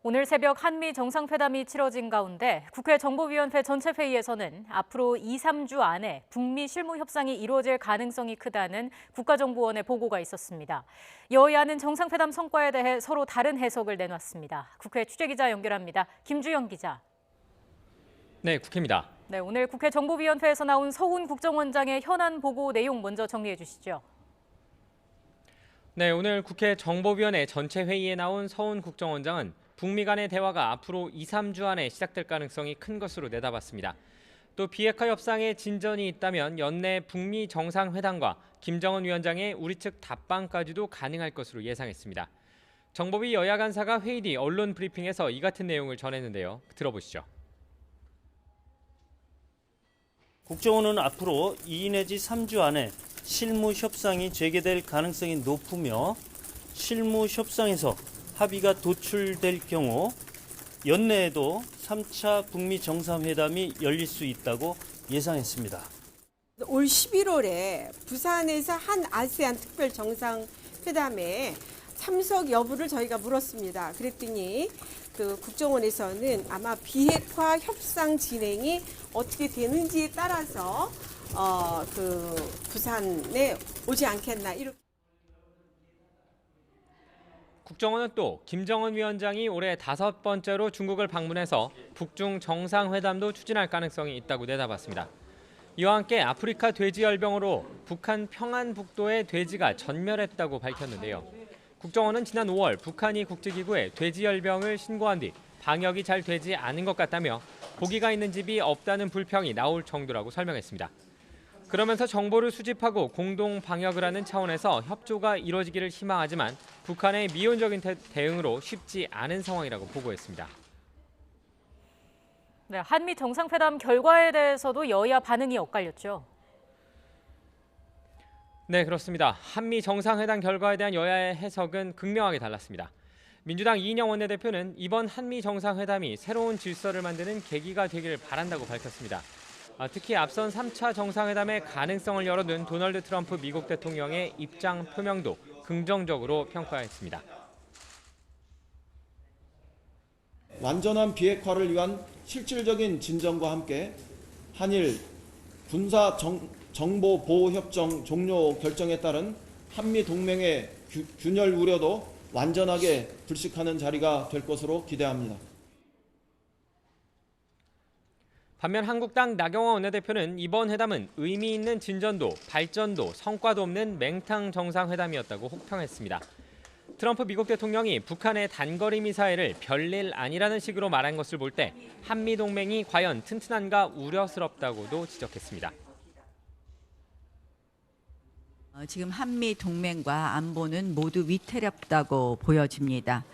오늘 새벽 한미 정상회담이 치러진 가운데 국회 정보위원회 전체 회의에서는 앞으로 2, 3주 안에 북미 실무 협상이 이루어질 가능성이 크다는 국가정보원의 보고가 있었습니다. 여야는 정상회담 성과에 대해 서로 다른 해석을 내놨습니다. 국회 취재기자 연결합니다. 김주영 기자. 네, 국회입니다. 네, 오늘 국회 정보위원회에서 나온 서훈 국정원장의 현안 보고 내용 먼저 정리해 주시죠. 네, 오늘 국회 정보위원회 전체 회의에 나온 서훈 국정원장은 북미 간의 대화가 앞으로 2, 3주 안에 시작될 가능성이 큰 것으로 내다봤습니다. 또 비핵화 협상에 진전이 있다면 연내 북미 정상회담과 김정은 위원장의 우리 측 답방까지도 가능할 것으로 예상했습니다. 정보위 여야 간사가 회의 뒤 언론 브리핑에서 이 같은 내용을 전했는데요. 들어보시죠. 국정원은 앞으로 2 내지 3주 안에 실무 협상이 재개될 가능성이 높으며 실무 협상에서 합의가 도출될 경우 연내에도 3차 북미 정상회담이 열릴 수 있다고 예상했습니다. 올 11월에 부산에서 한 아세안 특별 정상회담에 참석 여부를 저희가 물었습니다. 그랬더니 그 국정원에서는 아마 비핵화 협상 진행이 어떻게 되는지에 따라서 부산에 오지 않겠나 이렇게. 국정원은 또 김정은 위원장이 올해 5번째로 중국을 방문해서 북중 정상회담도 추진할 가능성이 있다고 내다봤습니다. 이와 함께 아프리카 돼지열병으로 북한 평안북도의 돼지가 전멸했다고 밝혔는데요. 국정원은 지난 5월 북한이 국제기구에 돼지열병을 신고한 뒤 방역이 잘 되지 않은 것 같다며 고기가 있는 집이 없다는 불평이 나올 정도라고 설명했습니다. 그러면서 정보를 수집하고 공동 방역을 하는 차원에서 협조가 이루어지기를 희망하지만 북한의 미온적인 대응으로 쉽지 않은 상황이라고 보고했습니다. 네, 한미 정상회담 결과에 대해서도 여야 반응이 엇갈렸죠. 네, 그렇습니다. 한미 정상회담 결과에 대한 여야의 해석은 극명하게 달랐습니다. 민주당 이인영 원내대표는 이번 한미 정상회담이 새로운 질서를 만드는 계기가 되길 바란다고 밝혔습니다. 특히 앞선 3차 정상회담의 가능성을 열어둔 도널드 트럼프 미국 대통령의 입장 표명도 긍정적으로 평가했습니다. 완전한 비핵화를 위한 실질적인 진전과 함께 한일 군사 정보 보호 협정 종료 결정에 따른 한미 동맹의 균열 우려도 완전하게 불식하는 자리가 될 것으로 기대합니다. 반면 한국당 나경원 원내대표는 이번 회담은 의미 있는 진전도 발전도 성과도 없는 맹탕 정상회담이었다고 혹평했습니다. 트럼프 미국 대통령이 북한의 단거리 미사일을 별일 아니라는 식으로 말한 것을 볼 때 한미 동맹이 과연 튼튼한가 우려스럽다고도 지적했습니다. 지금 한미 동맹과 안보는 모두 위태롭다고 보여집니다.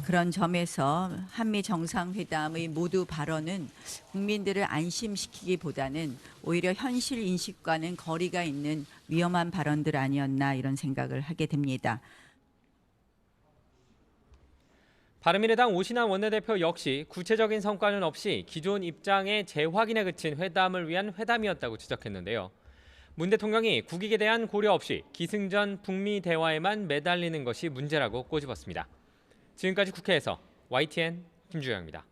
그런 점에서 한미 정상회담의 모두 발언은 국민들을 안심시키기보다는 오히려 현실 인식과는 거리가 있는 위험한 발언들 아니었나 이런 생각을 하게 됩니다. 바른미래당 오신환 원내대표 역시 구체적인 성과는 없이 기존 입장의 재확인에 그친 회담을 위한 회담이었다고 지적했는데요. 문 대통령이 국익에 대한 고려 없이 기승전 북미 대화에만 매달리는 것이 문제라고 꼬집었습니다. 지금까지 국회에서 YTN 김주영입니다.